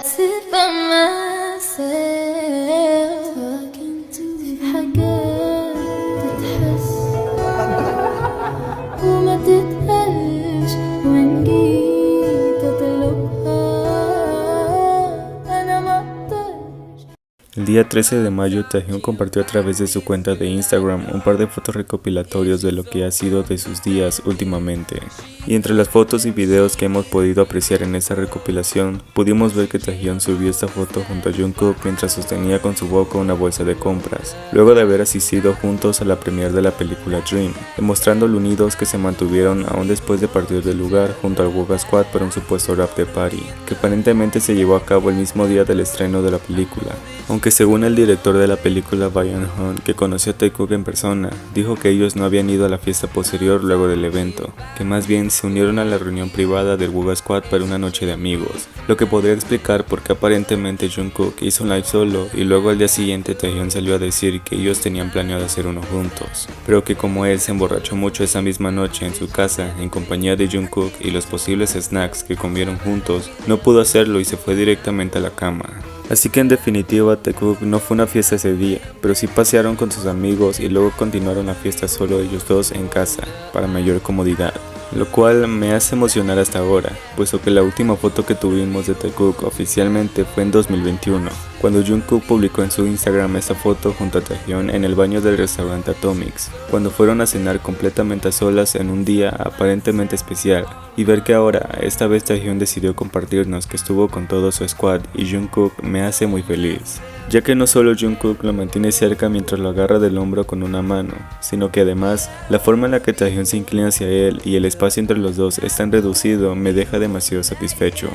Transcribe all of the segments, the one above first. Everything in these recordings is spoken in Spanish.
sit by myself في حاجات تتحس وما تتقالش وإن جيت أطلبها أنا مقدرش. El día 13 de mayo, Taehyung compartió a través de su cuenta de Instagram un par de fotos recopilatorios de lo que ha sido de sus días últimamente. Y entre las fotos y videos que hemos podido apreciar en esta recopilación, pudimos ver que Taehyung subió esta foto junto a Jungkook mientras sostenía con su boca una bolsa de compras, luego de haber asistido juntos a la premiere de la película Dream, demostrando lo unidos que se mantuvieron aún después de partir del lugar junto al Wuga Squad para un supuesto rap de party, que aparentemente se llevó a cabo el mismo día del estreno de la película. Aunque según el director de la película, Byung Hun, que conoció a Taekook en persona, dijo que ellos no habían ido a la fiesta posterior luego del evento, que más bien se unieron a la reunión privada del Wuga Squad para una noche de amigos, lo que podría explicar por qué aparentemente Jungkook hizo un live solo y luego al día siguiente Taehyung salió a decir que ellos tenían planeado hacer uno juntos, pero que como él se emborrachó mucho esa misma noche en su casa en compañía de Jungkook y los posibles snacks que comieron juntos, no pudo hacerlo y se fue directamente a la cama. Así que en definitiva Taekook no fue una fiesta ese día, pero sí pasearon con sus amigos y luego continuaron la fiesta solo ellos dos en casa, para mayor comodidad. Lo cual me hace emocionar hasta ahora, puesto que la última foto que tuvimos de Taekook oficialmente fue en 2021, cuando Jungkook publicó en su Instagram esta foto junto a Taehyung en el baño del restaurante Atomics, cuando fueron a cenar completamente a solas en un día aparentemente especial, y ver que ahora, esta vez Taehyung decidió compartirnos que estuvo con todo su squad y Jungkook me hace muy feliz, ya que no solo Jungkook lo mantiene cerca mientras lo agarra del hombro con una mano, sino que además, la forma en la que Taehyung se inclina hacia él y el espacio entre los dos es tan reducido me deja demasiado satisfecho.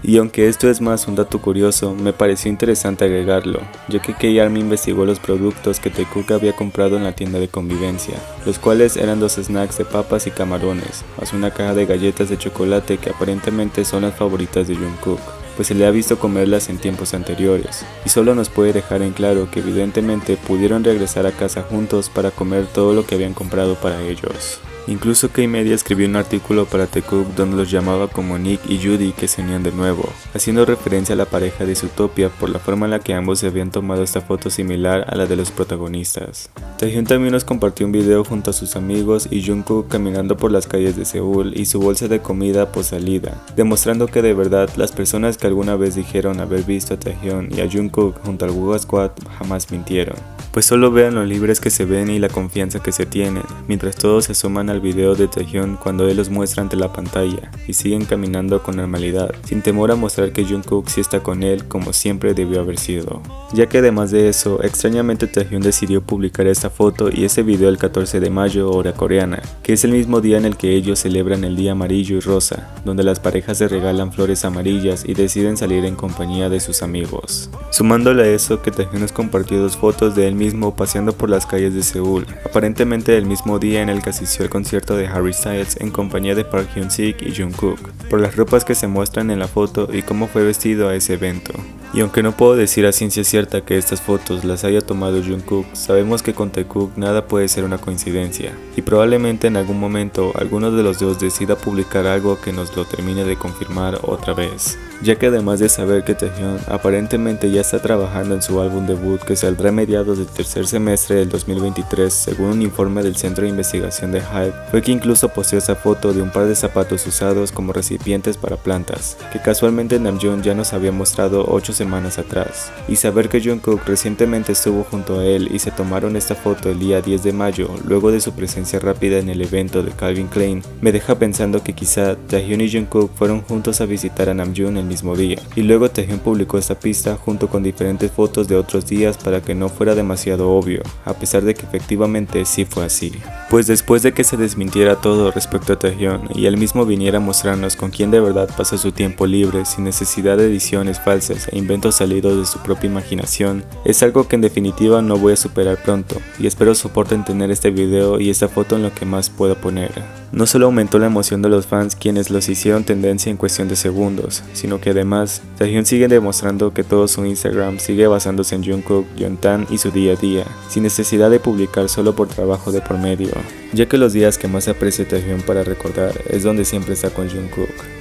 Y aunque esto es más un dato curioso, me pareció interesante agregarlo, ya que K-Army investigó los productos que Taekook había comprado en la tienda de convivencia, los cuales eran 2 snacks de papas y camarones, más una caja de galletas de chocolate que aparentemente son las favoritas de Jungkook, pues se le ha visto comerlas en tiempos anteriores, y solo nos puede dejar en claro que evidentemente pudieron regresar a casa juntos para comer todo lo que habían comprado para ellos. Incluso K-Media escribió un artículo para Taekook donde los llamaba como Nick y Judy que se unían de nuevo, haciendo referencia a la pareja de Zootopia por la forma en la que ambos se habían tomado esta foto similar a la de los protagonistas. Taehyung también nos compartió un video junto a sus amigos y Jungkook caminando por las calles de Seúl y su bolsa de comida post salida, demostrando que de verdad las personas que alguna vez dijeron haber visto a Taehyung y a Jungkook junto al Wuga Squad jamás mintieron, pues solo vean lo libres que se ven y la confianza que se tienen, mientras todos se suman al video de Taehyung cuando él los muestra ante la pantalla y siguen caminando con normalidad, sin temor a mostrar que Jungkook sí está con él como siempre debió haber sido. Ya que además de eso, extrañamente Taehyung decidió publicar esta foto y ese video el 14 de mayo hora coreana, que es el mismo día en el que ellos celebran el día amarillo y rosa, donde las parejas se regalan flores amarillas y deciden salir en compañía de sus amigos. Sumándole a eso que Taehyung nos compartió 2 fotos de él mismo paseando por las calles de Seúl, aparentemente el mismo día en el que asistió al concierto de Harry Styles en compañía de Park Hyun-sik y Jungkook, por las ropas que se muestran en la foto y cómo fue vestido a ese evento. Y aunque no puedo decir a ciencia cierta que estas fotos las haya tomado Jungkook, sabemos que con Taekook nada puede ser una coincidencia, y probablemente en algún momento alguno de los dos decida publicar algo que nos lo termine de confirmar otra vez, ya que además de saber que Taehyung aparentemente ya está trabajando en su álbum debut que saldrá a mediados del tercer semestre del 2023 según un informe del Centro de Investigación de HYBE, fue que incluso posteó esa foto de un par de zapatos usados como recipientes para plantas, que casualmente Namjoon ya nos había mostrado 8 semanas atrás, y saber que Jungkook recientemente estuvo junto a él y se tomaron esta foto el día 10 de mayo luego de su presencia rápida en el evento de Calvin Klein, me deja pensando que quizá Taehyung y Jungkook fueron juntos a visitar a Namjoon el mismo día, y luego Taehyung publicó esta pista junto con diferentes fotos de otros días para que no fuera demasiado obvio, a pesar de que efectivamente sí fue así. Pues después de que se desmintiera todo respecto a Taehyung y él mismo viniera a mostrarnos con quién de verdad pasa su tiempo libre sin necesidad de ediciones falsas e inventos salidos de su propia imaginación, es algo que en definitiva no voy a superar pronto, y espero soporten tener este video y esta foto en lo que más pueda poner. No solo aumentó la emoción de los fans quienes los hicieron tendencia en cuestión de segundos, sino que además Taehyung sigue demostrando que todo su Instagram sigue basándose en Jungkook, Yeontan y su día a día, sin necesidad de publicar solo por trabajo de por medio, ya que los días que más aprecia Taehyung para recordar es donde siempre está con Jungkook.